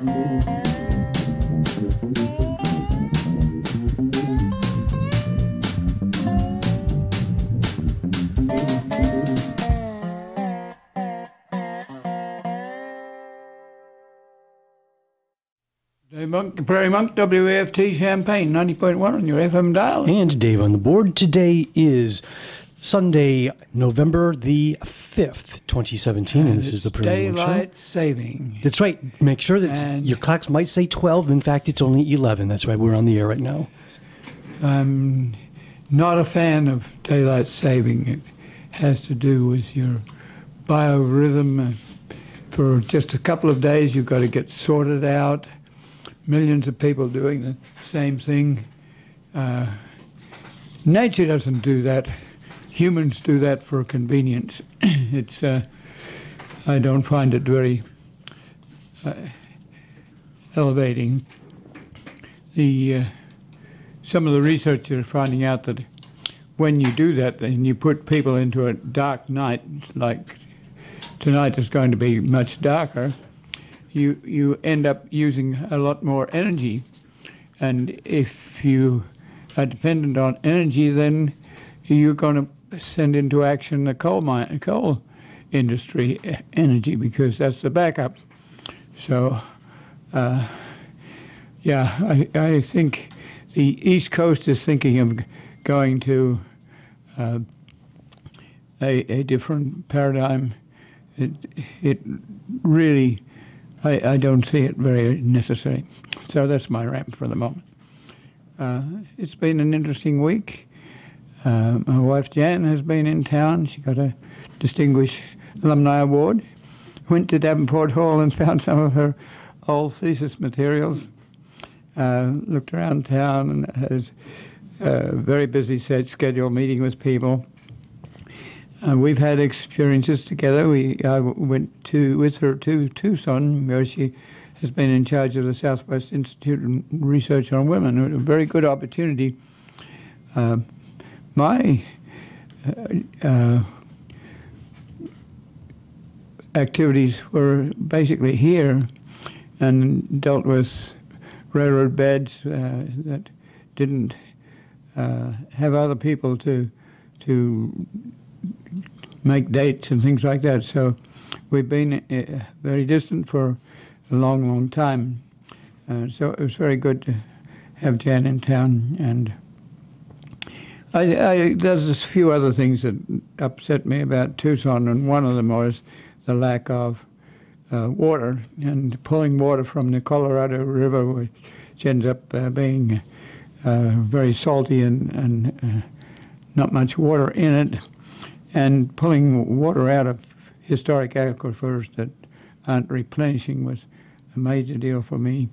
Dave Monk, Prairie Monk, WAFT Champaign, 90.1 on your FM dial. And Dave on the board. Today is Sunday, November the 5th, 2017, and this is the Prairie Monk Show. Daylight saving. That's right. Make sure that your clocks might say 12. In fact, it's only 11. That's why we're on the air right now. I'm not a fan of daylight saving. It has to do with your biorhythm. For just a couple of days, you've got to get sorted out. Millions of people doing the same thing. Nature doesn't do that. Humans do that for convenience. It's I don't find it very elevating. Some of the research are finding out that when you do that and you put people into a dark night, like tonight is going to be much darker, you end up using a lot more energy. And if you are dependent on energy, then you're going to send into action the coal industry energy, because that's the backup. So, I think the East Coast is thinking of going to a different paradigm. It really, I don't see it very necessary. So that's my rant for the moment. It's been an interesting week. My wife Jan has been in town. She got a Distinguished Alumni Award. Went to Davenport Hall and found some of her old thesis materials. Looked around town and has a very busy schedule meeting with people. We've had experiences together. I went with her to Tucson, where she has been in charge of the Southwest Institute of Research on Women. A very good opportunity. My activities were basically here and dealt with railroad beds that didn't have other people to make dates and things like that. So we've been very distant for a long, long time. So it was very good to have Jan in town. And there's a few other things that upset me about Tucson, and one of them was the lack of water and pulling water from the Colorado River, which ends up being very salty and not much water in it, and pulling water out of historic aquifers that aren't replenishing was a major deal for me.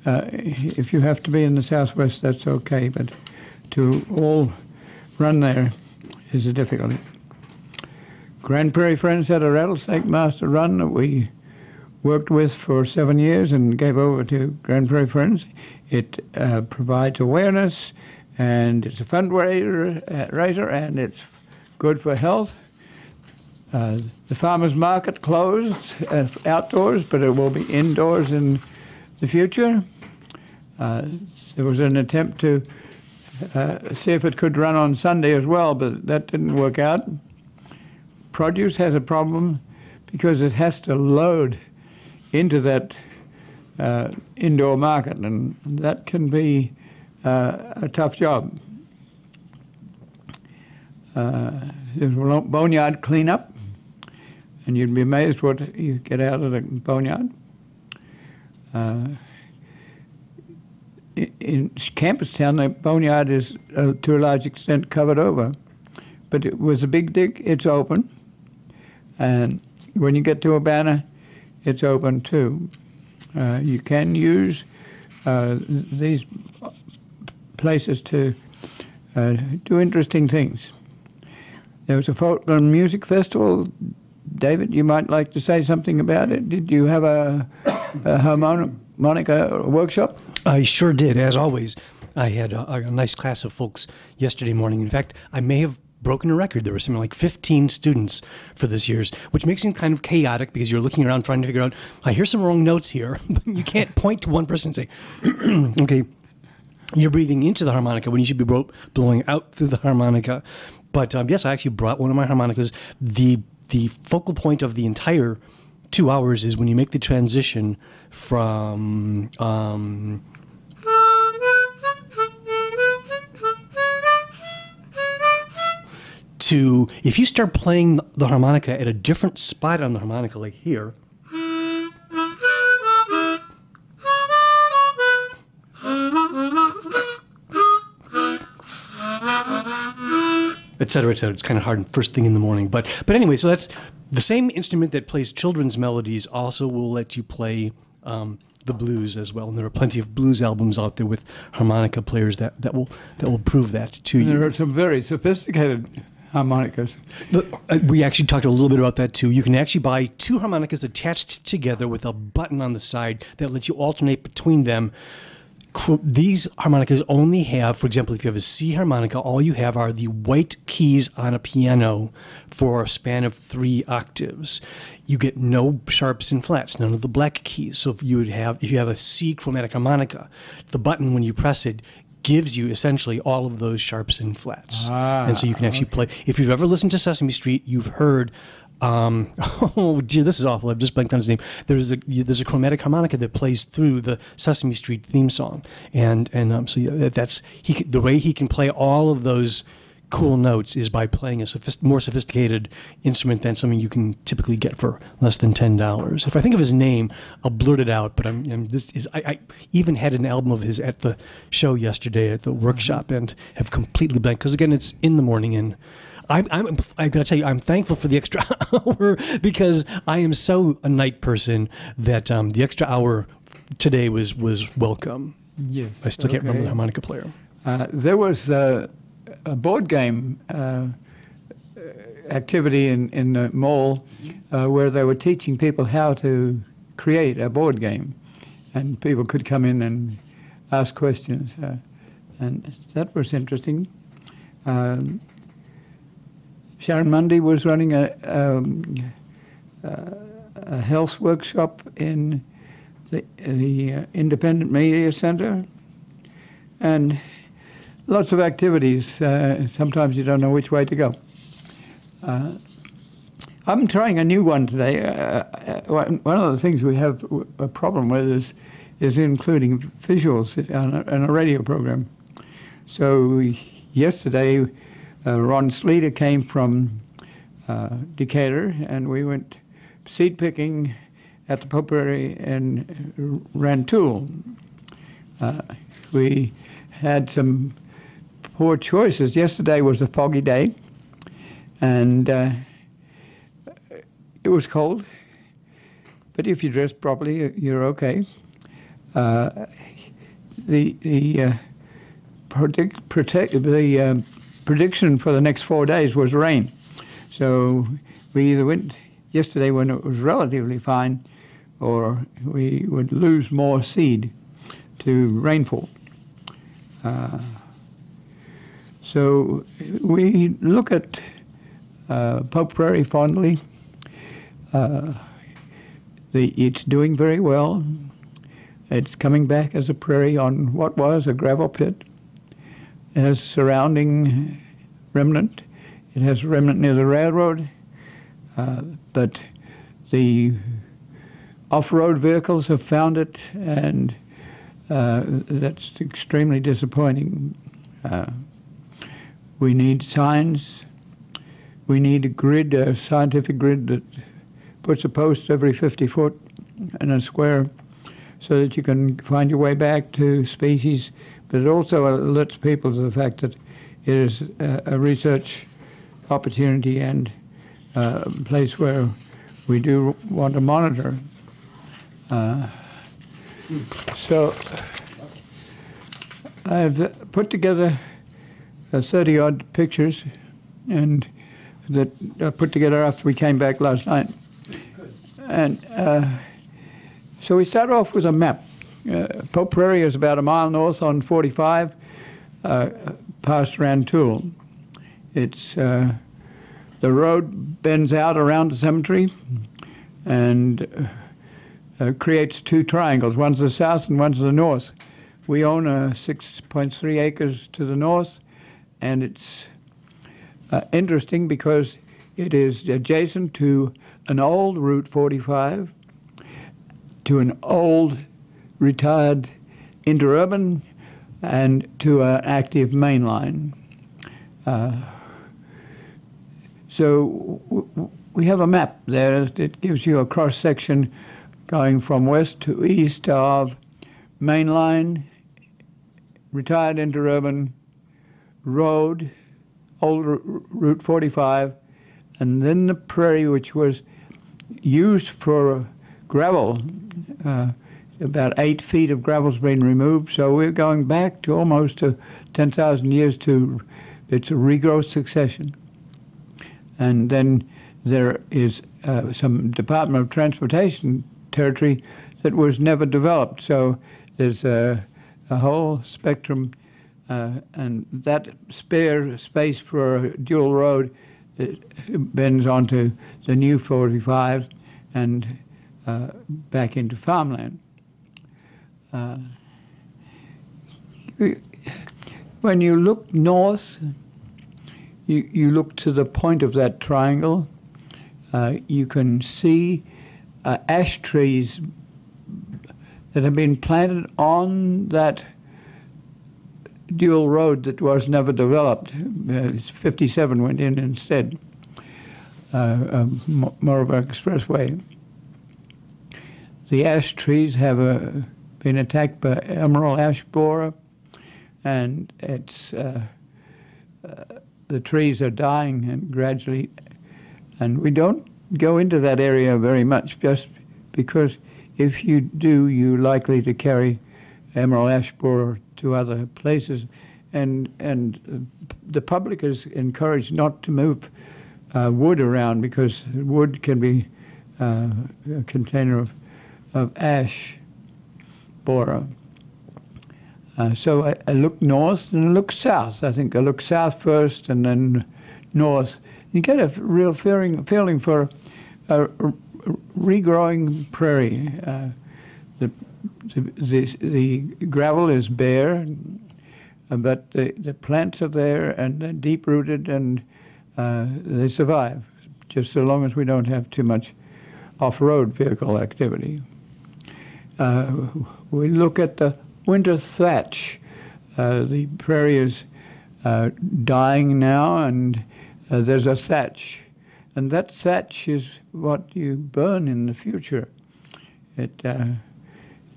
If you have to be in the Southwest, that's okay, but to all run there is a difficulty. Grand Prairie Friends had a rattlesnake master run that we worked with for 7 years and gave over to Grand Prairie Friends. It provides awareness, and it's a fundraiser, and it's good for health. The farmers market closed outdoors, but it will be indoors in the future. There was an attempt to see if it could run on Sunday as well, but that didn't work out. Produce has a problem because it has to load into that indoor market, and that can be a tough job. There's a boneyard cleanup, and you'd be amazed what you get out of the boneyard. In Campustown, the boneyard is to a large extent covered over, but with a big dig, it's open. And when you get to Urbana, it's open too. You can use these places to do interesting things. There was a folk and music festival. David, you might like to say something about it. Did you have a harmonica workshop? I sure did, as always. I had a nice class of folks yesterday morning. In fact, I may have broken a record. There were something like 15 students for this year's, which makes it kind of chaotic because you're looking around trying to figure out, I hear some wrong notes here. You can't point to one person and say, okay, you're breathing into the harmonica when you should be blowing out through the harmonica. But yes, I actually brought one of my harmonicas. The focal point of the entire 2 hours is when you make the transition from to, if you start playing the harmonica at a different spot on the harmonica, like here, et cetera, et cetera. It's kind of hard first thing in the morning. But anyway, so that's the same instrument that plays children's melodies also will let you play the blues as well. And there are plenty of blues albums out there with harmonica players that will prove that to you. There are some very sophisticated harmonicas. We actually talked a little bit about that too. You can actually buy 2 harmonicas attached together with a button on the side that lets you alternate between them. These harmonicas only have, for example, if you have a C harmonica, all you have are the white keys on a piano for a span of 3 octaves. You get no sharps and flats, none of the black keys. So if you have a C chromatic harmonica, the button when you press it gives you essentially all of those sharps and flats. And so you can actually play. If you've ever listened to Sesame Street, you've heard oh dear, this is awful. I've just blanked on his name. There's a chromatic harmonica that plays through the Sesame Street theme song, and so that's the way he can play all of those cool notes is by playing a more sophisticated instrument than something you can typically get for less than $10. If I think of his name, I'll blurt it out. But I even had an album of his at the show yesterday at the workshop and have completely blanked because again it's in the morning and. I'm got to tell you, I'm thankful for the extra hour because I am so a night person that the extra hour today was welcome. Yes. I still can't remember the harmonica player. There was a board game activity in the mall where they were teaching people how to create a board game, and people could come in and ask questions, and that was interesting. Sharon Mundy was running a health workshop in the Independent Media Center, and lots of activities. Sometimes you don't know which way to go. I'm trying a new one today. One of the things we have a problem with is including visuals on a radio program. So yesterday, Ron Sleater came from Decatur, and we went seed picking at the Prairie in Rantoul. We had some poor choices. Yesterday was a foggy day, and it was cold. But if you dress properly, you're okay. The prediction for the next 4 days was rain. So we either went yesterday when it was relatively fine, or we would lose more seed to rainfall. So we look at Pope Prairie fondly. It's doing very well. It's coming back as a prairie on what was a gravel pit. It has surrounding remnant. It has a remnant near the railroad, but the off-road vehicles have found it, and that's extremely disappointing. We need signs. We need a grid, a scientific grid that puts a post every 50 foot in a square so that you can find your way back to species. But it also alerts people to the fact that it is a research opportunity and a place where we do want to monitor. So I've put together 30-odd pictures, and that I put together after we came back last night. And so we start off with a map. Pope Prairie is about a mile north on 45, past Rantoul. It's the road bends out around the cemetery and creates two triangles, one to the south and one to the north. We own 6.3 acres to the north, and it's interesting because it is adjacent to an old Route 45, to an old retired interurban, and to an active main line. So we have a map there that gives you a cross-section going from west to east of main line, retired interurban, road, old Route 45, and then the prairie, which was used for gravel. About 8 feet of gravel's been removed, so we're going back to almost 10,000 years to it's a regrowth succession. And then there is some Department of Transportation territory that was never developed, so there's a whole spectrum, and that spare space for a dual road bends onto the new 45 and back into farmland. When you look north, you look to the point of that triangle, you can see ash trees that have been planted on that dual road that was never developed. 57 went in instead, more of an expressway. The ash trees have been attacked by emerald ash borer, and it's the trees are dying and gradually, and we don't go into that area very much just because if you do, you're likely to carry emerald ash borer to other places, and the public is encouraged not to move wood around because wood can be a container of ash borer. So I look north and I look south. I think I look south first and then north. You get a real feeling for a regrowing prairie. The gravel is bare, but the plants are there and they're deep-rooted, and they survive, just so long as we don't have too much off-road vehicle activity. We look at the winter thatch. The prairie is dying now, and there's a thatch. And that thatch is what you burn in the future. It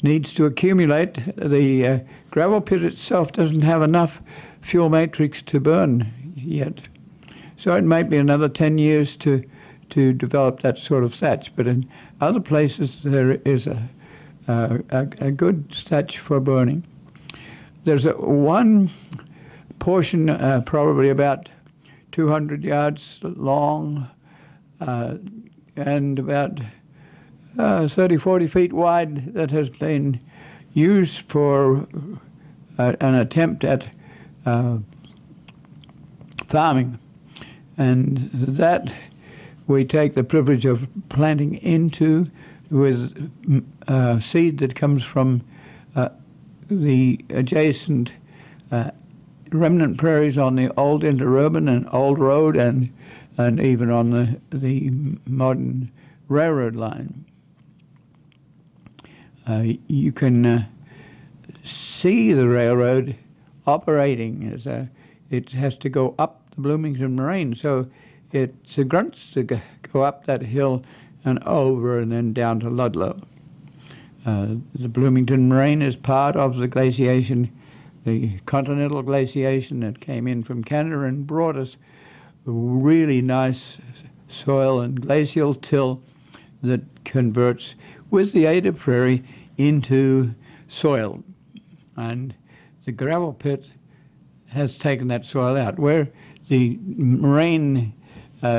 needs to accumulate. The gravel pit itself doesn't have enough fuel matrix to burn yet. So it might be another 10 years to develop that sort of thatch. But in other places, there is a good thatch for burning. There's one portion, probably about 200 yards long, and about 30, 40 feet wide, that has been used for an attempt at farming. And that we take the privilege of planting into with seed that comes from the adjacent remnant prairies on the old interurban and old road, and even on the modern railroad line. You can see the railroad operating as it has to go up the Bloomington Moraine, so it's a grunts to go up that hill and over and then down to Ludlow. The Bloomington Moraine is part of the glaciation, the continental glaciation that came in from Canada and brought us really nice soil and glacial till that converts, with the aid of prairie, into soil. And the gravel pit has taken that soil out. Where the moraine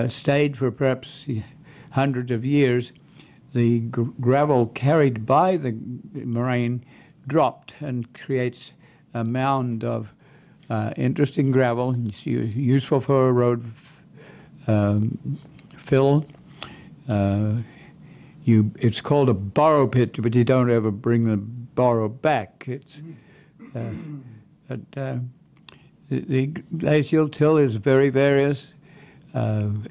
stayed for perhaps hundreds of years, the gravel carried by the moraine dropped and creates a mound of interesting gravel. It's useful for a road fill. It's called a borrow pit, but you don't ever bring the borrow back. It's the glacial till is very various.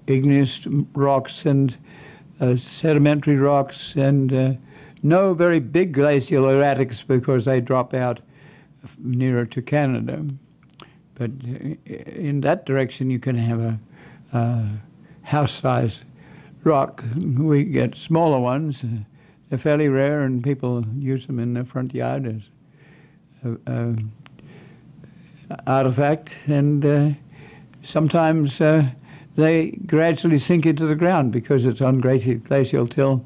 Igneous rocks and sedimentary rocks, and no very big glacial erratics because they drop out nearer to Canada. But in that direction, you can have a house-sized rock. We get smaller ones. They're fairly rare, and people use them in their front yard as an artifact. And sometimes they gradually sink into the ground because it's on glacial till,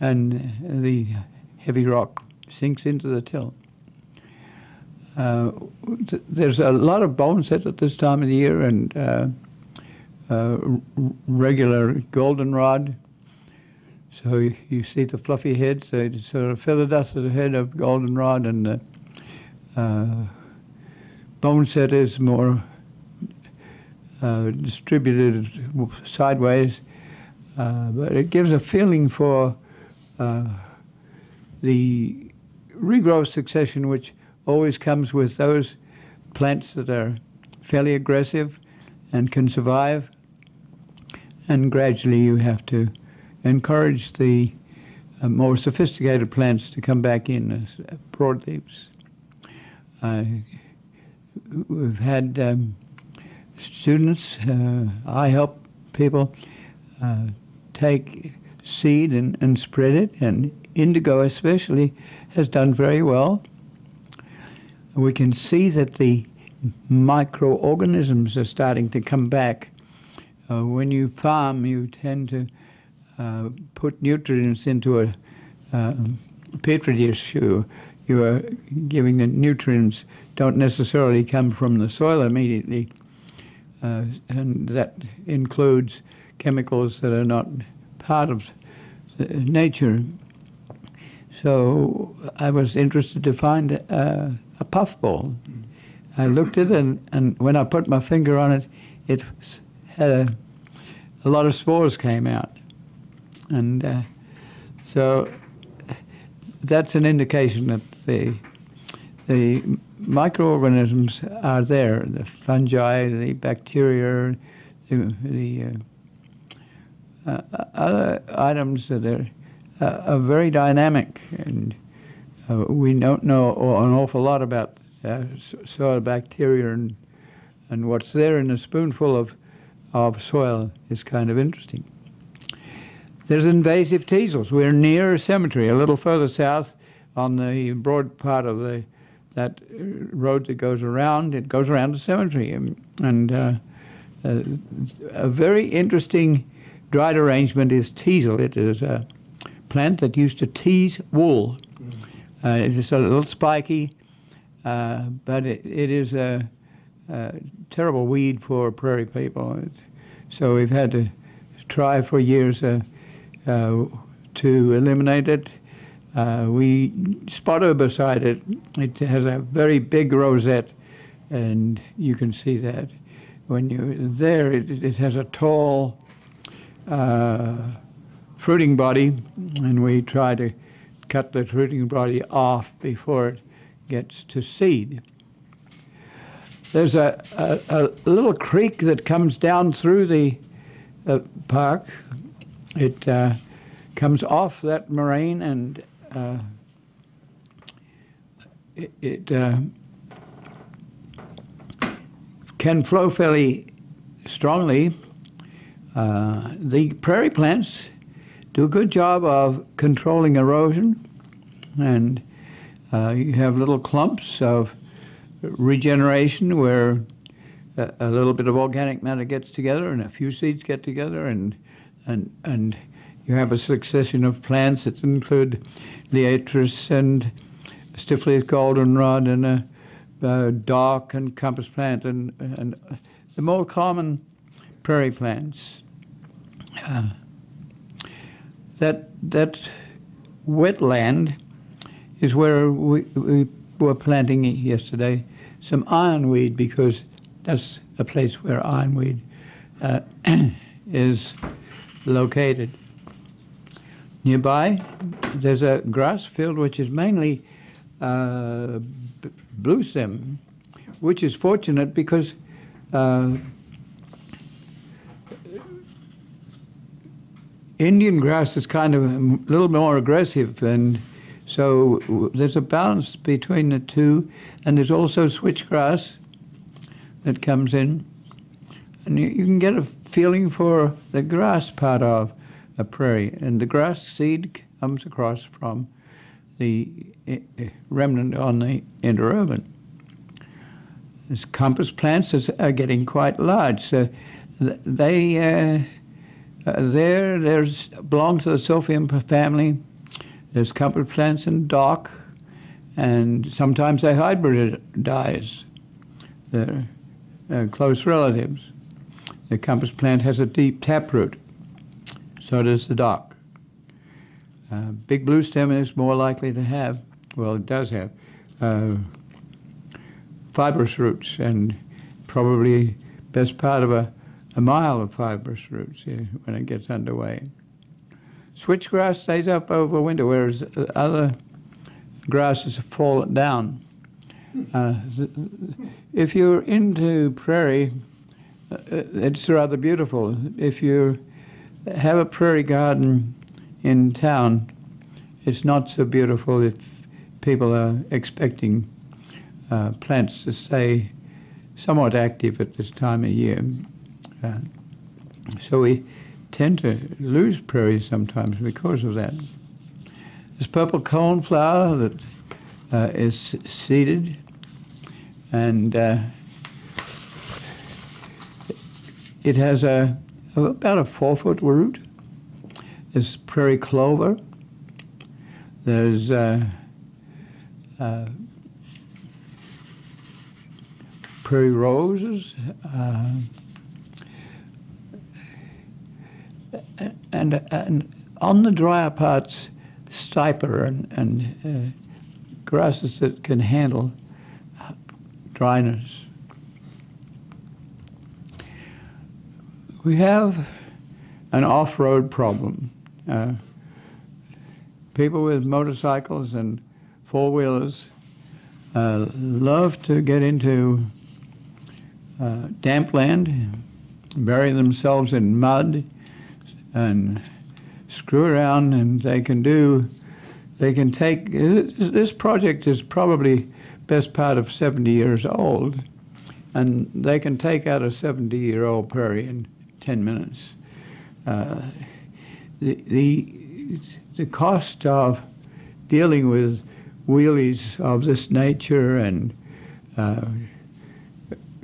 and the heavy rock sinks into the till. There's a lot of boneset at this time of the year, and regular goldenrod. So you see the fluffy head, so it's sort of feather dusted head of goldenrod, and boneset is more distributed sideways, but it gives a feeling for the regrowth succession, which always comes with those plants that are fairly aggressive and can survive, and gradually you have to encourage the more sophisticated plants to come back in as broadleaves. We've had students, I help people take seed and spread it, and indigo especially has done very well. We can see that the microorganisms are starting to come back. When you farm, you tend to put nutrients into a petri dish. You are giving the nutrients, don't necessarily come from the soil immediately, and that includes chemicals that are not part of nature. So I was interested to find a puffball. I looked at it, and when I put my finger on it, it had a lot of spores came out. And so that's an indication that the microorganisms are there, the fungi, the bacteria, the other items that are very dynamic, and we don't know an awful lot about soil bacteria, and what's there in a spoonful of soil is kind of interesting. There's invasive teasels. We're near a cemetery, a little further south on the broad part of that road that goes around. It goes around the cemetery, and a very interesting dried arrangement is teasel. It is a plant that used to tease wool. It is a little spiky, but it is a terrible weed for prairie people. So we've had to try for years to eliminate it. We spot herbicide it. It has a very big rosette, and you can see that. When you're there, it has a tall fruiting body, and we try to cut the fruiting body off before it gets to seed. There's a little creek that comes down through the park. It comes off that moraine, and it can flow fairly strongly. The prairie plants do a good job of controlling erosion, and you have little clumps of regeneration where a little bit of organic matter gets together and a few seeds get together, and you have a succession of plants that include liatris and stiff-leaved goldenrod and a dock and compass plant and the more common prairie plants. That wetland is where we were planting yesterday. some ironweed, because that's a place where ironweed is located. Nearby, there's a grass field which is mainly blue stem, which is fortunate because Indian grass is kind of a little more aggressive, and so there's a balance between the two. And there's also switchgrass that comes in, and you can get a feeling for the grass part of a prairie. And the grass seed comes across from the remnant on the interurban. These compass plants are getting quite large. So they belong to the Sophium family. There's compass plants in dock, and sometimes they hybridize. They're close relatives. The compass plant has a deep taproot. So does the dock. Big blue stem is more likely to have, well, it does have, fibrous roots, and probably best part of a mile of fibrous roots when it gets underway. Switchgrass stays up over winter, whereas other grasses have fallen down. If you're into prairie, it's rather beautiful. If you have a prairie garden in town, it's not so beautiful if people are expecting plants to stay somewhat active at this time of year. So we tend to lose prairies sometimes because of that. This purple coneflower that is seeded, and it has about a 4-foot root. There's prairie clover. There's prairie roses, and on the drier parts, stiper and grasses that can handle dryness. We have an off-road problem. People with motorcycles and four-wheelers love to get into damp land, bury themselves in mud, and screw around, and they can take, this project is probably best part of 70 years old, and they can take out a 70-year-old prairie in 10 minutes. The cost of dealing with wheelies of this nature and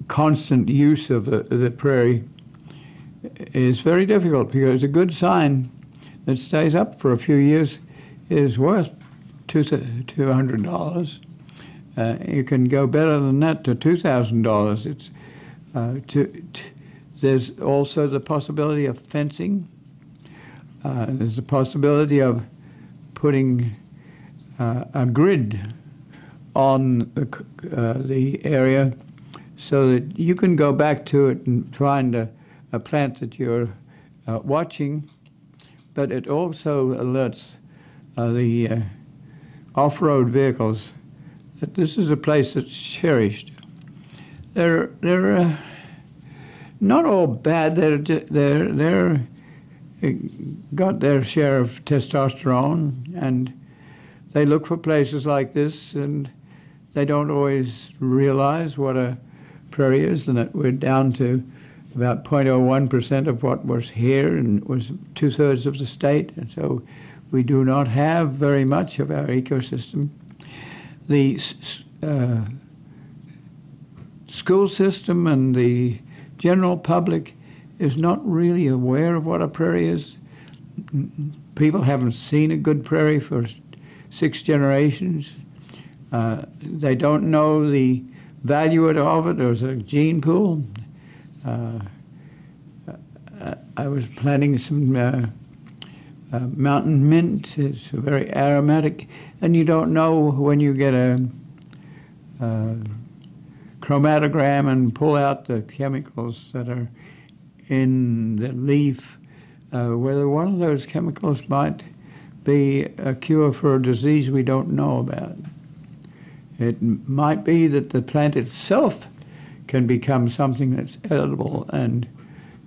constant use of the prairie is very difficult, because a good sign that stays up for a few years is worth $200. You can go better than that to $2,000. It's there's also the possibility of fencing. There's the possibility of putting a grid on the area so that you can go back to it and find a plant that you're watching, but it also alerts the off-road vehicles that this is a place that's cherished. They're not all bad. They're got their share of testosterone, and they look for places like this, and they don't always realize what a prairie is, and that we're down to about 0.01% of what was here, and was 2/3 of the state, and so we do not have very much of our ecosystem. The school system and the general public is not really aware of what a prairie is. People haven't seen a good prairie for 6 generations. They don't know the value of it as a gene pool. I was planting some mountain mint. It's very aromatic, and you don't know when you get chromatogram and pull out the chemicals that are in the leaf, whether one of those chemicals might be a cure for a disease we don't know about. It might be that the plant itself can become something that's edible and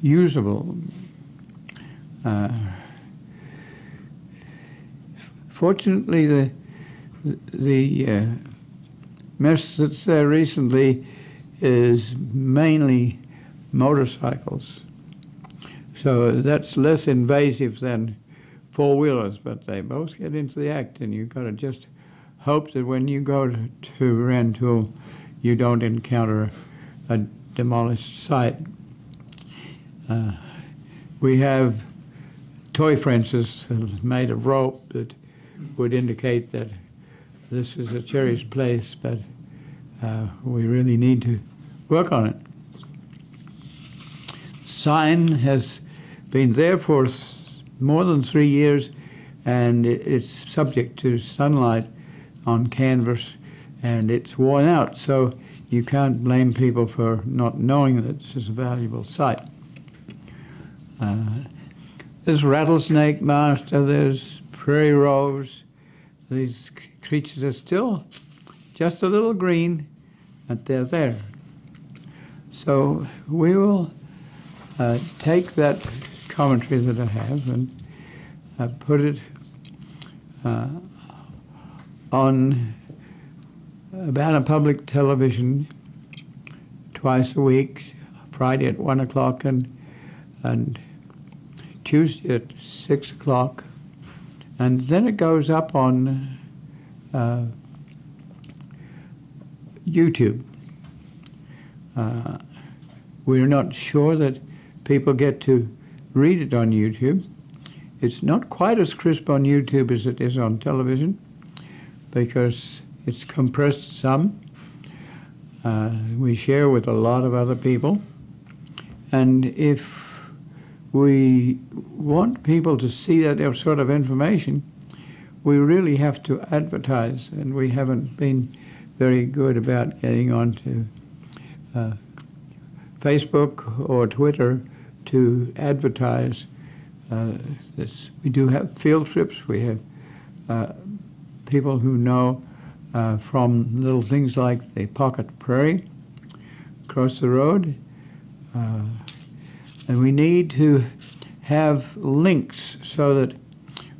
usable. Fortunately, the mess that's there recently is mainly motorcycles. So that's less invasive than four-wheelers, but they both get into the act, and you've got to just hope that when you go to Rantoul, you don't encounter a demolished site. We have toy fences made of rope that would indicate that this is a cherished place, but we really need to work on it. Sign has been there for more than 3 years, and it's subject to sunlight on canvas, and it's worn out, so you can't blame people for not knowing that this is a valuable site. There's rattlesnake master, there's prairie rose. These creatures are still just a little green, but they're there. So we will take that commentary that I have and put it on Urbana Public Television twice a week, Friday at 1 o'clock and Tuesday at 6 o'clock. And then it goes up on YouTube. We're not sure that people get to read it on YouTube. It's not quite as crisp on YouTube as it is on television because it's compressed some. We share with a lot of other people. And if we want people to see that sort of information, we really have to advertise, and we haven't been very good about getting onto Facebook or Twitter to advertise this. We do have field trips. We have people who know from little things like the Pocket Prairie across the road. And we need to have links so that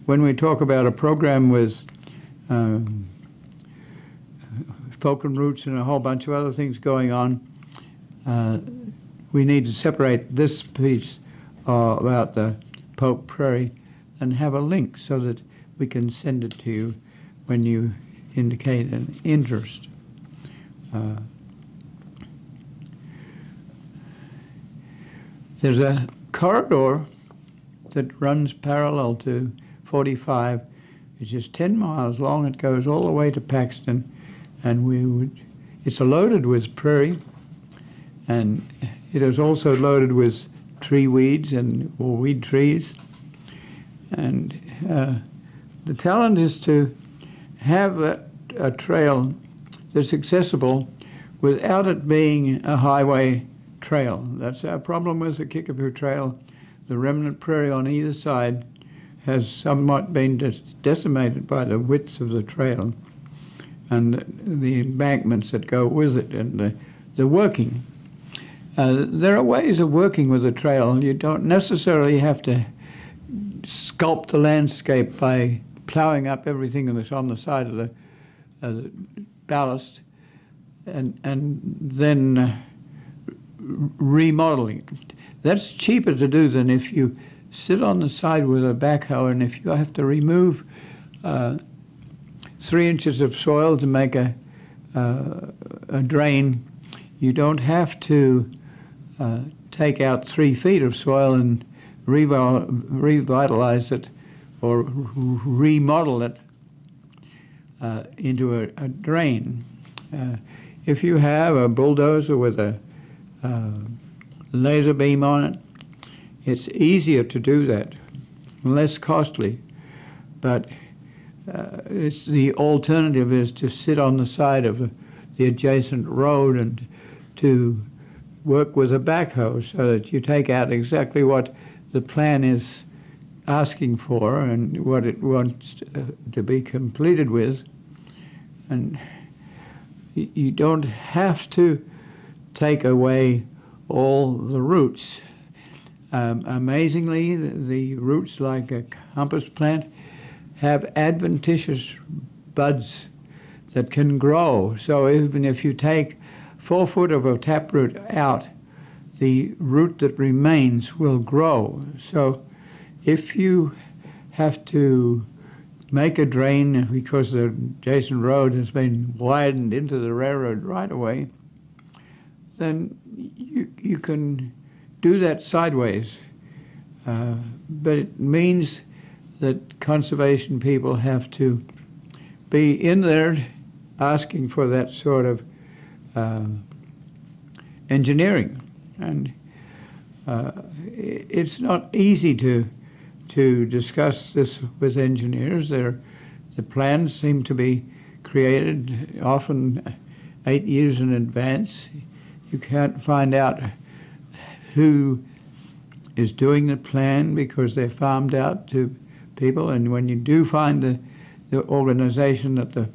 when we talk about a program with folk and roots and a whole bunch of other things going on, we need to separate this piece about the Poke Prairie and have a link so that we can send it to you when you indicate an interest. There's a corridor that runs parallel to 45. It's just 10 miles long. It goes all the way to Paxton, and it's loaded with prairie, and it is also loaded with tree weeds or weed trees. And the talent is to have a trail that's accessible without it being a highway trail. That's our problem with the Kickapoo Trail. The remnant prairie on either side has somewhat been decimated by the width of the trail and the embankments that go with it and the working. There are ways of working with the trail. You don't necessarily have to sculpt the landscape by plowing up everything that's on the side of the ballast and then remodeling. That's cheaper to do than if you sit on the side with a backhoe, and if you have to remove 3 inches of soil to make a drain, you don't have to take out 3 feet of soil and revitalize it or remodel it into a drain. If you have a bulldozer with a laser beam on it, it's easier to do that, less costly, but it's the alternative is to sit on the side of the adjacent road and to work with a backhoe so that you take out exactly what the plan is asking for and what it wants to be completed with. And you don't have to take away all the roots. Amazingly, the roots, like a compost plant, have adventitious buds that can grow. So even if you take 4 foot of a taproot out, the root that remains will grow. So if you have to make a drain because the adjacent road has been widened into the railroad right away, then you can do that sideways. But it means that conservation people have to be in there asking for that sort of engineering. And it's not easy to discuss this with engineers. The plans seem to be created often 8 years in advance. You can't find out who is doing the plan because they're farmed out to people. And when you do find the organization that the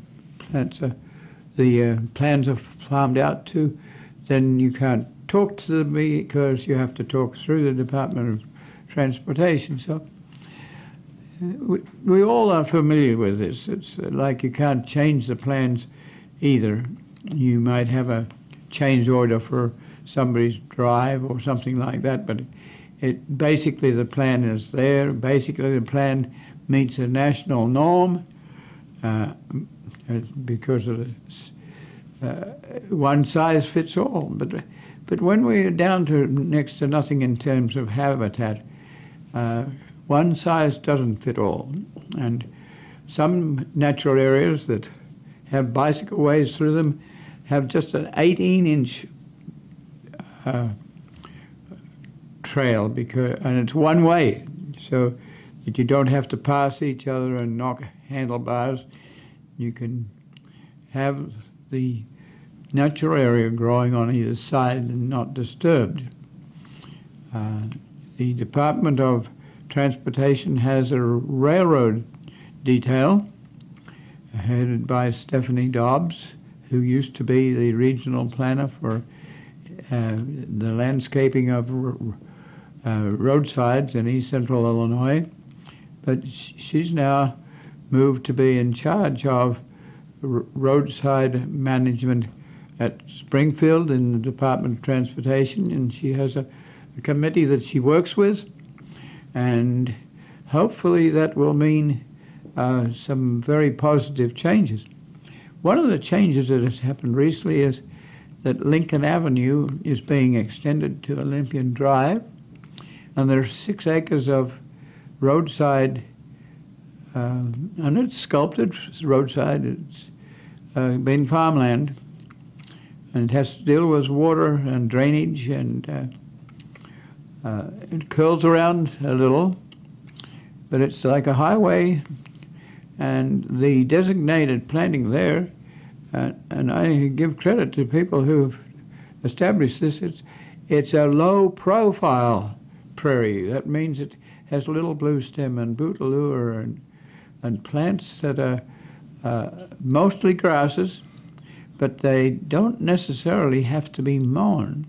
plans are farmed out to, then you can't talk to them because you have to talk through the Department of Transportation. So we all are familiar with this. It's like you can't change the plans either. You might have a change order for somebody's drive or something like that, but basically the plan is there. Basically the plan meets a national norm because of one size fits all. But when we're down to next to nothing in terms of habitat, one size doesn't fit all. And some natural areas that have bicycle ways through them have just an 18-inch trail, and it's one way, so that you don't have to pass each other and knock handlebars. You can have the natural area growing on either side and not disturbed. The Department of Transportation has a railroad detail headed by Stephanie Dobbs, who used to be the regional planner for the landscaping of roadsides in East Central Illinois. But she's now moved to be in charge of roadside management at Springfield in the Department of Transportation, and she has a committee that she works with, and hopefully that will mean some very positive changes. One of the changes that has happened recently is that Lincoln Avenue is being extended to Olympian Drive, and there's 6 acres of roadside, and it's sculpted roadside. It's been farmland, and it has to deal with water and drainage, and it curls around a little, but it's like a highway, and the designated planting there, and I give credit to people who've established this, it's a low-profile prairie. That means it has little blue stem and bootaloo and plants that are mostly grasses, but they don't necessarily have to be mown.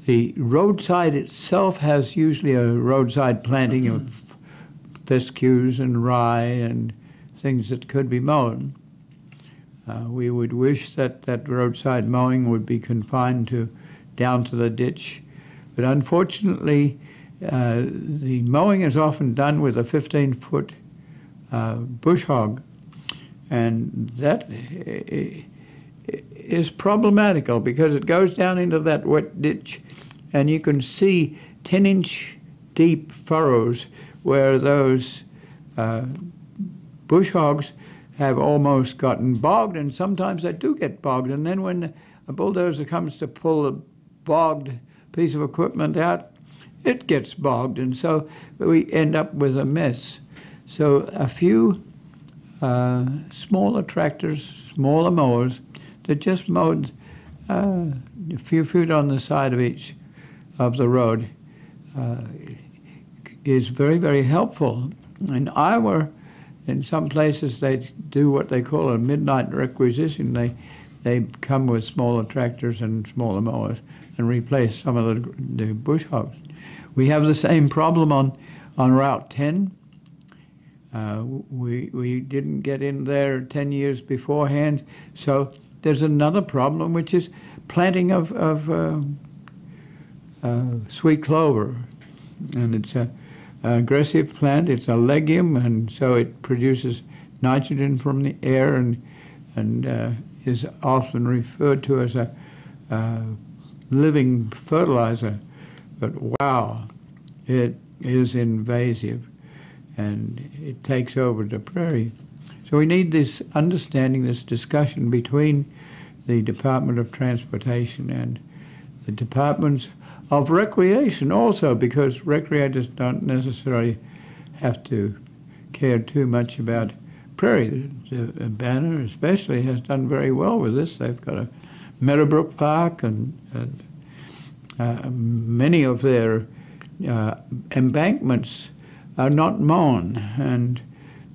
The roadside itself has usually a roadside planting of fescues and rye and things that could be mown. We would wish that roadside mowing would be confined down to the ditch, but unfortunately the mowing is often done with a 15-foot bush hog, and that is problematical because it goes down into that wet ditch, and you can see 10-inch deep furrows where those bush hogs have almost gotten bogged, and sometimes they do get bogged. And then when a bulldozer comes to pull a bogged piece of equipment out, it gets bogged, and so we end up with a mess. So a few smaller tractors, smaller mowers that just mowed a few feet on the side of each of the road is very, very helpful. In Iowa, in some places, they do what they call a midnight requisition. They come with smaller tractors and smaller mowers and replace some of the bush hogs. We have the same problem on Route 10. We didn't get in there 10 years beforehand, so there's another problem, which is planting of sweet clover. And it's an aggressive plant. It's a legume, and so it produces nitrogen from the air and is often referred to as a living fertilizer. But wow, it is invasive, and it takes over the prairie. So we need this understanding, this discussion between the Department of Transportation and the Departments of Recreation also, because recreators don't necessarily have to care too much about prairie. The Banner especially has done very well with this. They've got a Meadowbrook Park and many of their embankments are not mown, and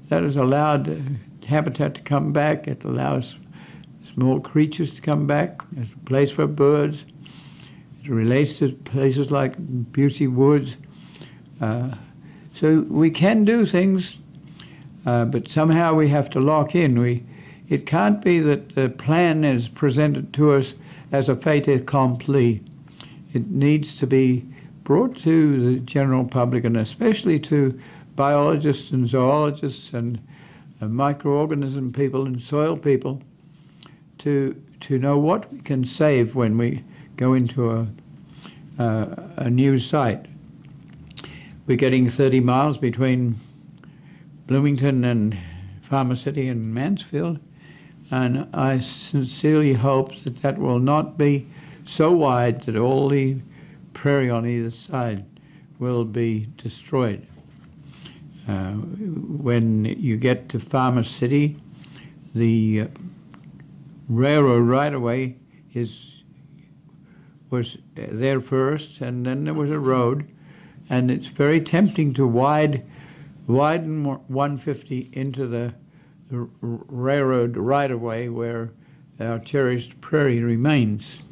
that has allowed habitat to come back. It allows small creatures to come back. It's a place for birds. It relates to places like Busey Woods. So we can do things, but somehow we have to lock in. It can't be that the plan is presented to us as a fait accompli. It needs to be brought to the general public, and especially to biologists and zoologists and microorganism people and soil people, to know what we can save when we go into a new site. We're getting 30 miles between Bloomington and Farmer City and Mansfield, and I sincerely hope that that will not be so wide that all the prairie on either side will be destroyed. When you get to Farmer City, the railroad right-of-way was there first, and then there was a road, and it's very tempting to widen 150 into the railroad right-of-way where our cherished prairie remains.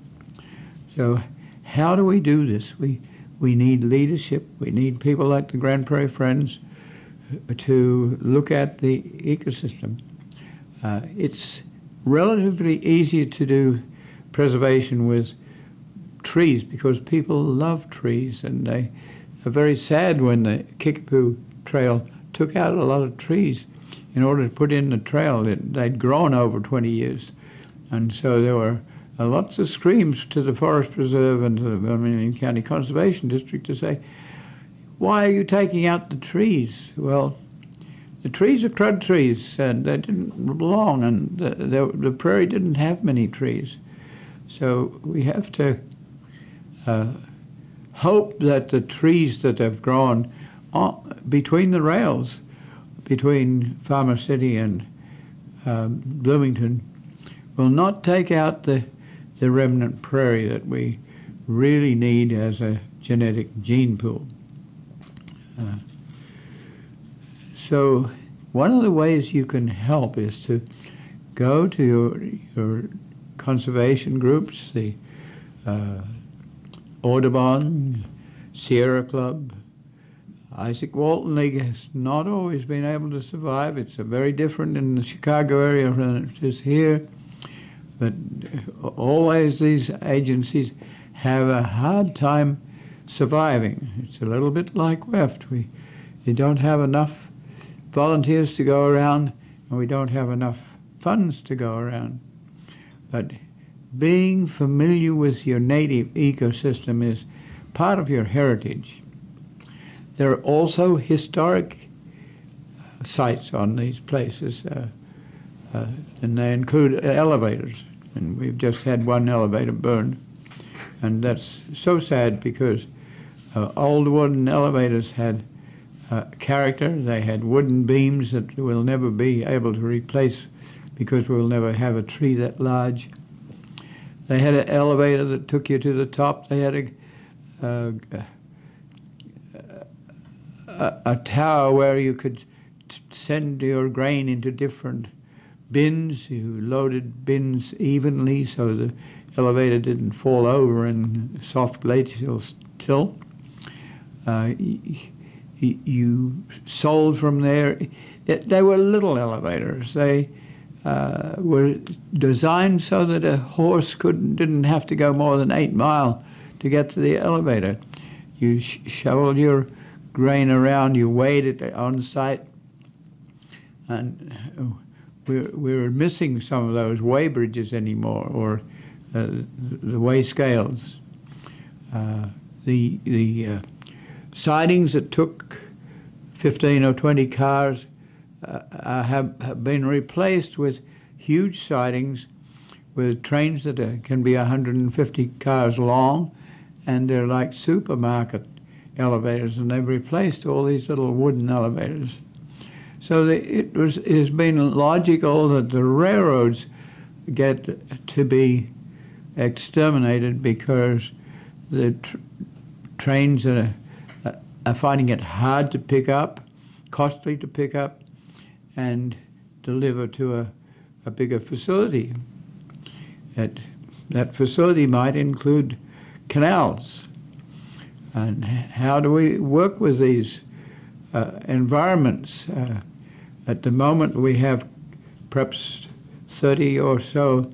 So how do we do this? We need leadership. We need people like the Grand Prairie Friends to look at the ecosystem. It's relatively easier to do preservation with trees because people love trees, and they are very sad when the Kickapoo Trail took out a lot of trees in order to put in the trail. They'd grown over 20 years, and so there were lots of screams to the Forest Preserve and to the Vermilion County Conservation District to say, why are you taking out the trees? Well, the trees are crud trees, and they didn't belong, and the prairie didn't have many trees. So we have to hope that the trees that have grown between the rails, between Farmer City and Bloomington, will not take out the remnant prairie that we really need as a genetic gene pool. So one of the ways you can help is to go to your conservation groups, the Audubon, Sierra Club. Isaac Walton League has not always been able to survive. It's very different in the Chicago area than it is here. But always these agencies have a hard time surviving. It's a little bit like WEFT. We don't have enough volunteers to go around, and we don't have enough funds to go around. But being familiar with your native ecosystem is part of your heritage. There are also historic sites on these places, and they include elevators. And we've just had one elevator burned. And that's so sad because old wooden elevators had character. They had wooden beams that we'll never be able to replace because we'll never have a tree that large. They had an elevator that took you to the top. They had a tower where you could send your grain into different bins. You loaded bins evenly so the elevator didn't fall over in soft glacial till. You sold from there. They were little elevators. They were designed so that a horse didn't have to go more than 8 miles to get to the elevator. You shoveled your grain around, you weighed it on site, and we're missing some of those weigh bridges anymore, or the weigh scales. The sidings that took 15 or 20 cars have been replaced with huge sidings with trains that can be 150 cars long, and they're like supermarket elevators, and they've replaced all these little wooden elevators. So it has been logical that the railroads get to be exterminated because the trains are finding it hard to pick up, costly to pick up, and deliver to a bigger facility. That facility might include canals. And how do we work with these environments? At the moment, we have perhaps 30 or so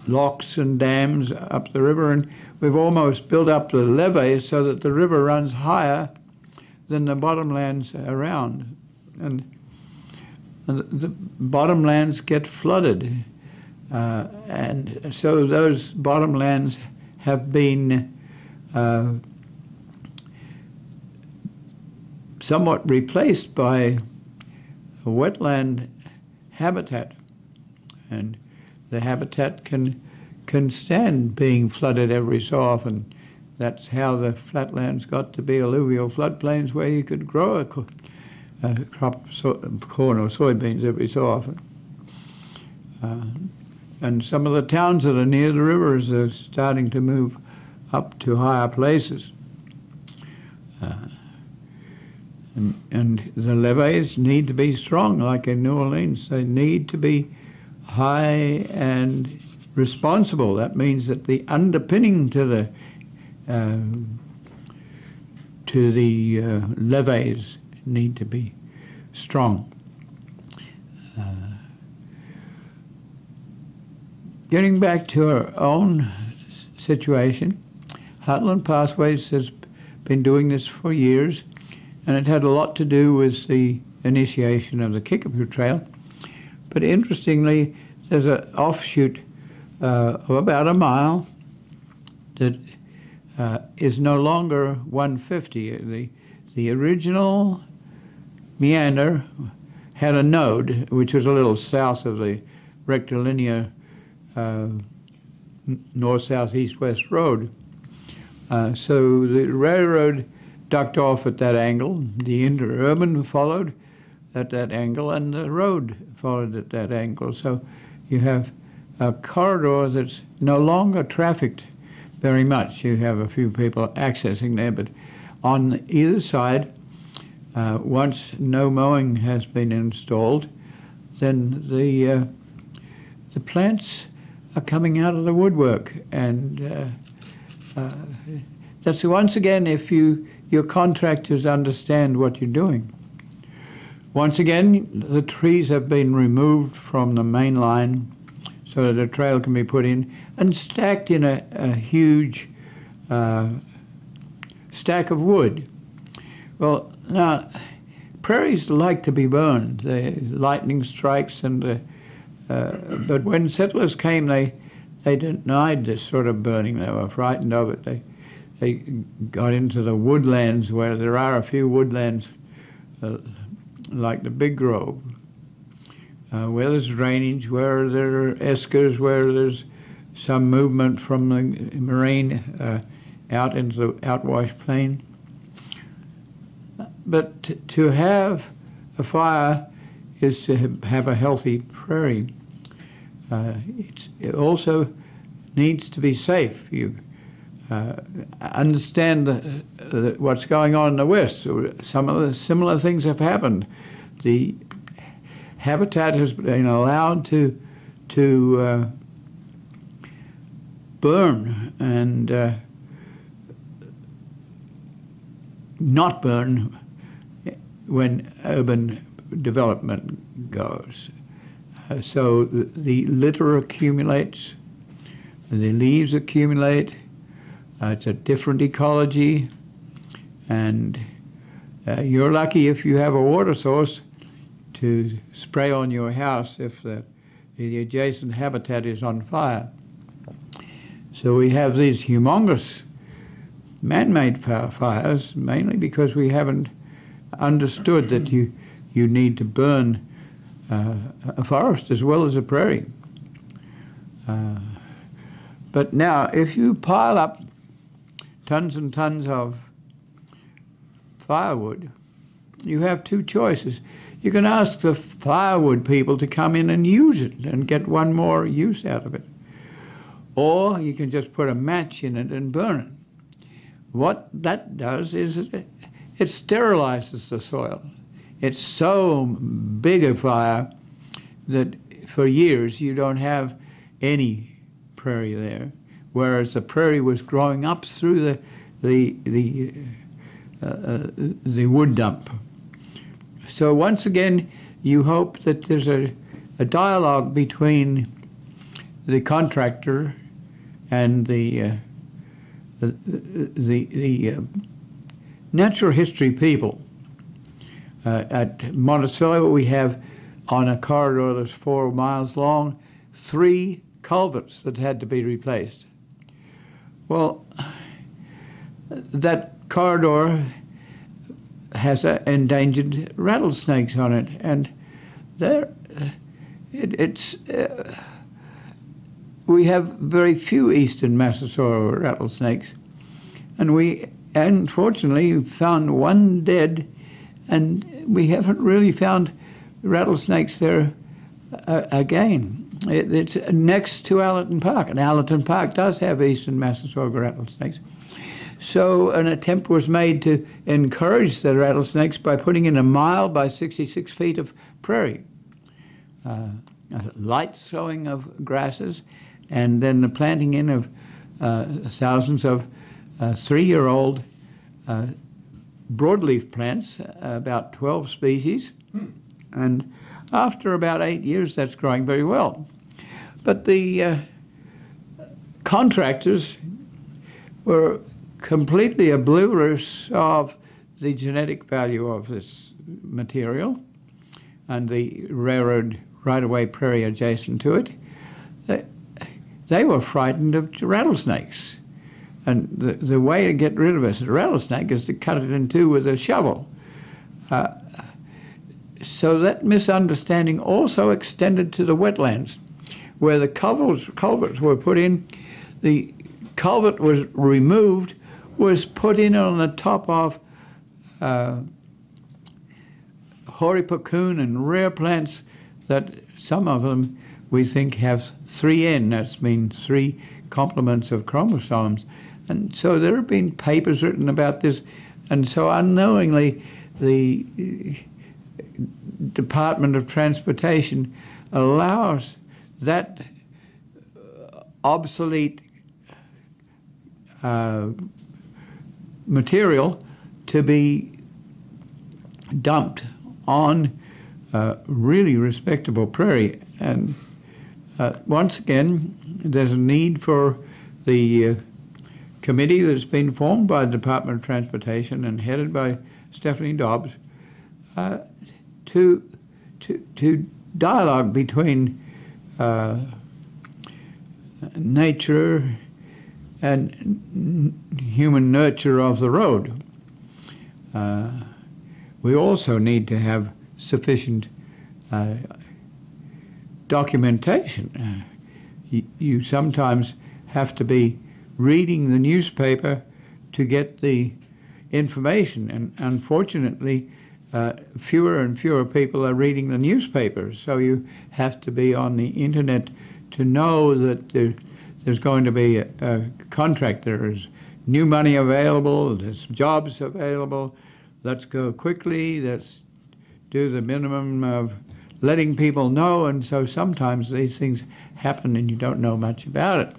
locks and dams up the river, and we've almost built up the levees so that the river runs higher than the bottomlands around. And the bottomlands get flooded. And so those bottomlands have been somewhat replaced by a wetland habitat, and the habitat can stand being flooded every so often. That's how the flatlands got to be alluvial floodplains where you could grow a crop of corn or soybeans every so often. And some of the towns that are near the rivers are starting to move up to higher places. And the levees need to be strong, like in New Orleans. They need to be high and responsible. That means that the underpinning to the levees need to be strong. Getting back to our own situation, Heartland Pathways has been doing this for years, and it had a lot to do with the initiation of the Kickapoo Trail. But interestingly, there's an offshoot of about a mile that is no longer 150. The original meander had a node, which was a little south of the rectilinear north, south, east, west road. So the railroad ducked off at that angle, the interurban followed at that angle, and the road followed at that angle. So you have a corridor that's no longer trafficked very much. You have a few people accessing there, but on either side, once no mowing has been installed, then the plants are coming out of the woodwork, and that's once again if your contractors understand what you're doing. Once again, the trees have been removed from the main line so that a trail can be put in and stacked in a huge stack of wood. Well, now, prairies like to be burned. The lightning strikes, and but when settlers came, they denied this sort of burning. They were frightened of it. They got into the woodlands where there are a few woodlands like the Big Grove, where there's drainage, where there are eskers, where there's some movement from the marine out into the outwash plain. But to have a fire is to have a healthy prairie. It also needs to be safe. You understand what's going on in the West. Some of the similar things have happened. The habitat has been allowed to burn and not burn when urban development goes. So the litter accumulates, the leaves accumulate. It's a different ecology, and you're lucky if you have a water source to spray on your house if the adjacent habitat is on fire. So we have these humongous man-made fires, mainly because we haven't understood that you need to burn a forest as well as a prairie. But now, if you pile up tons and tons of firewood, you have two choices. You can ask the firewood people to come in and use it and get one more use out of it. Or you can just put a match in it and burn it. What that does is it sterilizes the soil. It's so big a fire that for years you don't have any prairie there, whereas the prairie was growing up through the wood dump. So once again, you hope that there's a dialogue between the contractor and the natural history people. At Monticello, we have, on a corridor that's 4 miles long, 3 culverts that had to be replaced. Well, that corridor has endangered rattlesnakes on it, and we have very few eastern Massasoit rattlesnakes, and we unfortunately found one dead, and we haven't really found rattlesnakes there again. It's next to Allerton Park, and Allerton Park does have eastern Massasoit rattlesnakes. So an attempt was made to encourage the rattlesnakes by putting in 1 mile by 66 feet of prairie, light sowing of grasses, and then the planting in of thousands of 3-year-old broadleaf plants, about 12 species. And after about 8 years, that's growing very well. But the contractors were completely oblivious of the genetic value of this material and the railroad right-of-way prairie adjacent to it. They were frightened of rattlesnakes. And the way to get rid of a rattlesnake is to cut it in two with a shovel. So that misunderstanding also extended to the wetlands, where the culverts were put in. The culvert was removed, was put in on the top of hoary puccoon and rare plants that some of them we think have 3N, that's mean 3 complements of chromosomes. And so there have been papers written about this, and so unknowingly the Department of Transportation allows that obsolete material to be dumped on really respectable prairie. And once again, there's a need for the committee that's been formed by the Department of Transportation and headed by Stephanie Dobbs to dialogue between nature and human nurture of the road. We also need to have sufficient documentation. You sometimes have to be reading the newspaper to get the information, and unfortunately fewer and fewer people are reading the newspapers, so you have to be on the internet to know that there's going to be a contract. There's new money available, there's jobs available. Let's go quickly, let's do the minimum of letting people know, and so sometimes these things happen and you don't know much about it.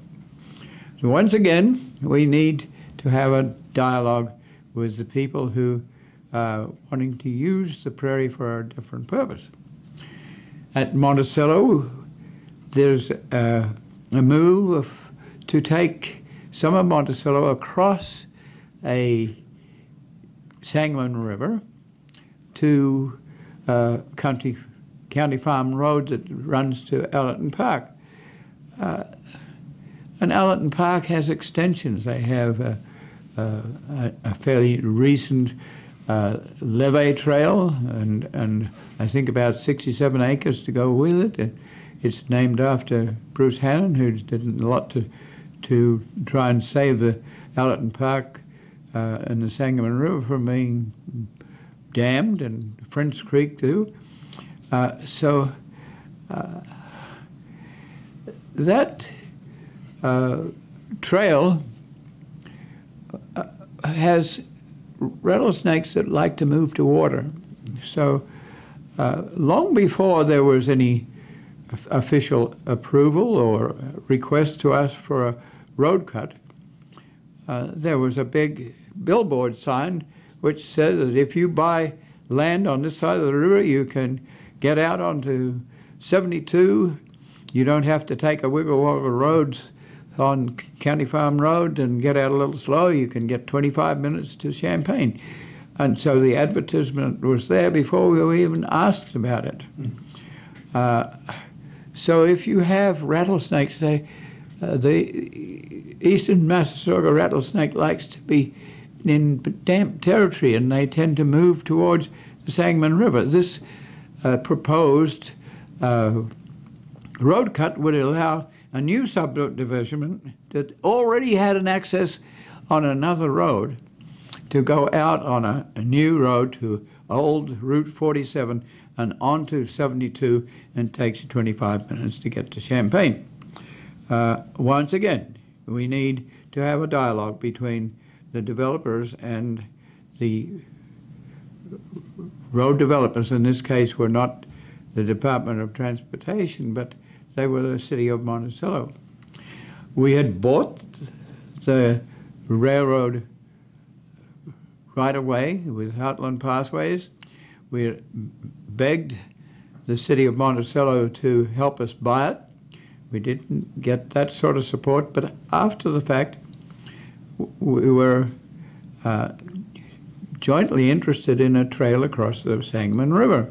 So once again, we need to have a dialogue with the people who are wanting to use the prairie for a different purpose. At Monticello, there's a move to take some of Monticello across a Sangamon River to County Farm Road that runs to Allerton Park. And Allerton Park has extensions. They have a fairly recent levee trail, and I think about 67 acres to go with it. It's named after Bruce Hannon, who's did a lot to try and save the Allerton Park and the Sangamon River from being dammed, and French Creek too. That trail has rattlesnakes that like to move to water. So long before there was any official approval or request to us for a road cut, there was a big billboard sign which said that if you buy land on this side of the river, you can get out onto 72. You don't have to take a wiggle-woggle road on County Farm Road and get out a little slow. You can get 25 minutes to Champaign. And so the advertisement was there before we were even asked about it. So if you have rattlesnakes, the eastern Massasauga rattlesnake likes to be in damp territory, and they tend to move towards the Sangamon River. This proposed road cut would allow a new subdivision that already had an access on another road to go out on a new road to old Route 47 and onto 72, and takes you 25 minutes to get to Champaign. Once again, we need to have a dialogue between the developers and the road developers. In this case, were not the Department of Transportation, but they were the city of Monticello. We had bought the railroad right away with Heartland Pathways. We had begged the city of Monticello to help us buy it. We didn't get that sort of support, but after the fact, we were jointly interested in a trail across the Sangamon River.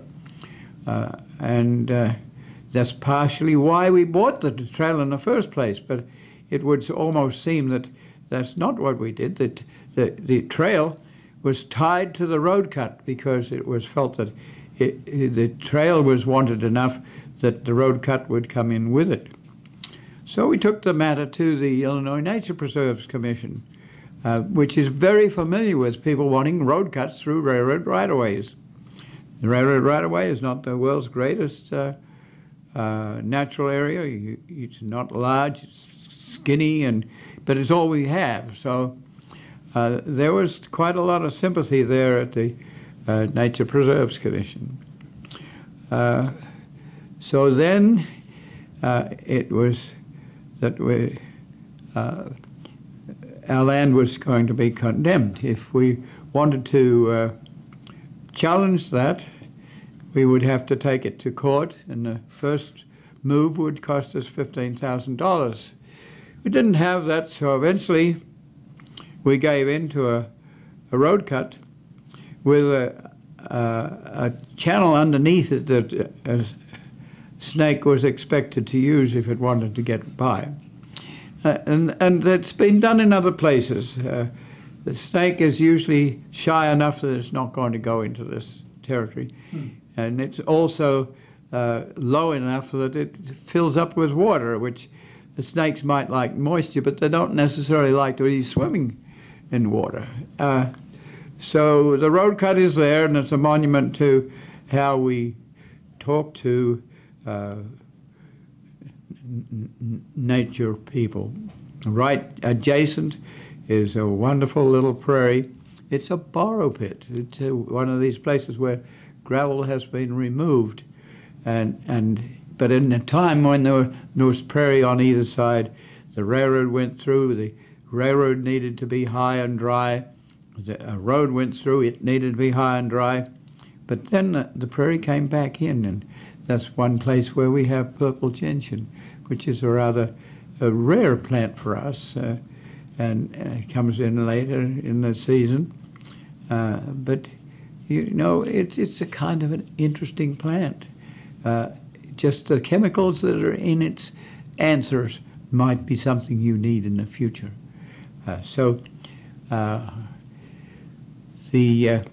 And that's partially why we bought the trail in the first place, but it would almost seem that that's not what we did. That the trail was tied to the road cut because it was felt that the trail was wanted enough that the road cut would come in with it. So we took the matter to the Illinois Nature Preserves Commission, which is very familiar with people wanting road cuts through railroad right-of-ways. The railroad right-of-way is not the world's greatest natural area. It's not large, it's skinny, but it's all we have. So there was quite a lot of sympathy there at the Nature Preserves Commission. So then it was that our land was going to be condemned. If we wanted to challenge that, we would have to take it to court, and the first move would cost us $15,000. We didn't have that, so eventually we gave in to a road cut with a channel underneath it that a snake was expected to use if it wanted to get by. And that's been done in other places. The snake is usually shy enough that it's not going to go into this territory. And it's also low enough that it fills up with water, which the snakes might like moisture, but they don't necessarily like to be swimming in water. So the road cut is there, and it's a monument to how we talk to nature people. Right adjacent is a wonderful little prairie. It's a borrow pit. It's one of these places where gravel has been removed, but in a time when there was prairie on either side, the railroad went through. The railroad needed to be high and dry. A road went through. It needed to be high and dry. But then the prairie came back in, and that's one place where we have purple gentian, which is a rather rare plant for us, and it comes in later in the season. But it's a kind of an interesting plant. Just the chemicals that are in its anthers might be something you need in the future. The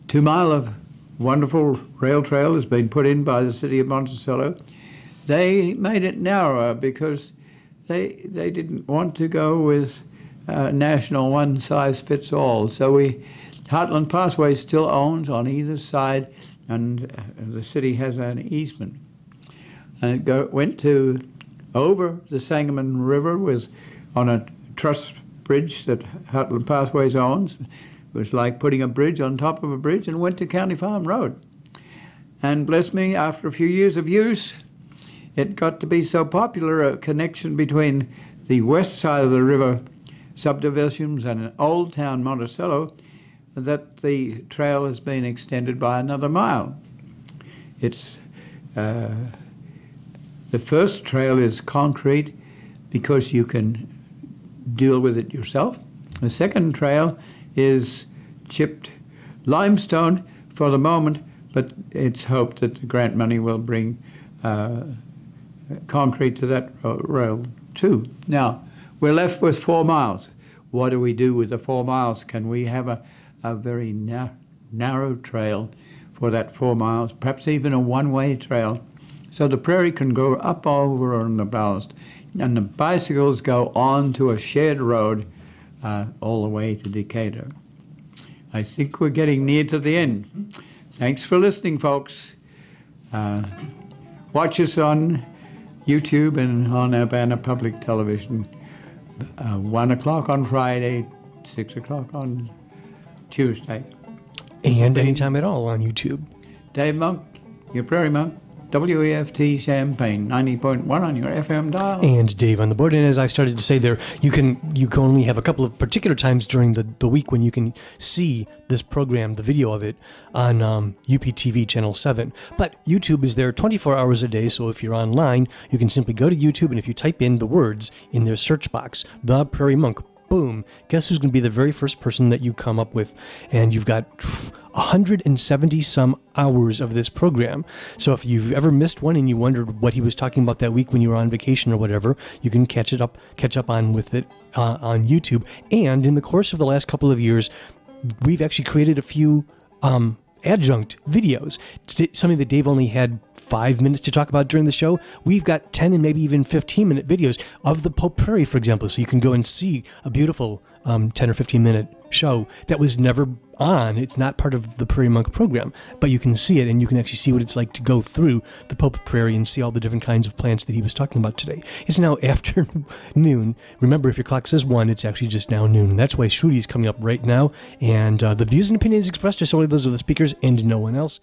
2 mile of wonderful rail trail has been put in by the city of Monticello. They made it narrower because they didn't want to go with national one-size-fits-all. So Heartland Pathway still owns on either side, and the city has an easement. And it went over the Sangamon River on a truss bridge that Heartland Pathways owns. It was like putting a bridge on top of a bridge, and went to County Farm Road. And bless me, after a few years of use, it got to be so popular, a connection between the west side of the river subdivisions and Old Town Monticello, that the trail has been extended by another mile. It's the first trail is concrete because you can deal with it yourself. The second trail is chipped limestone for the moment, but it's hoped that the grant money will bring concrete to that rail too. Now, we're left with 4 miles. What do we do with the 4 miles? Can we have a very narrow trail for that 4 miles, perhaps even a one-way trail, so the prairie can go up over on the ballast, and the bicycles go on to a shared road all the way to Decatur. I think we're getting near to the end. Thanks for listening, folks. Watch us on YouTube and on Urbana Public Television, 1 o'clock on Friday, 6 o'clock on Tuesday. And anytime at all on YouTube. Dave Monk, your Prairie Monk, WEFT Champaign, 90.1 on your FM dial. And Dave on the board. And as I started to say there, you can only have a couple of particular times during the week when you can see this program, the video of it, on UPTV Channel 7. But YouTube is there 24 hours a day, so if you're online, you can simply go to YouTube, and if you type in the words in their search box, The Prairie Monk, boom, guess who's going to be the very first person that you come up with? And you've got 170 some hours of this program. So if you've ever missed one and you wondered what he was talking about that week when you were on vacation or whatever, you can catch up on with it on YouTube. And in the course of the last couple of years, we've actually created a few adjunct videos. Something that Dave only had 5 minutes to talk about during the show. We've got 10 and maybe even 15-minute videos of the Pope Prairie, for example, so you can go and see a beautiful 10 or 15-minute show that was never on. It's not part of the Prairie Monk program, but you can see it, and you can actually see what it's like to go through the Pope Prairie and see all the different kinds of plants that he was talking about today. It's now afternoon. Remember, if your clock says 1, it's actually just now noon. And that's why Shrudi's coming up right now, and the views and opinions expressed are solely those of the speakers and no one else.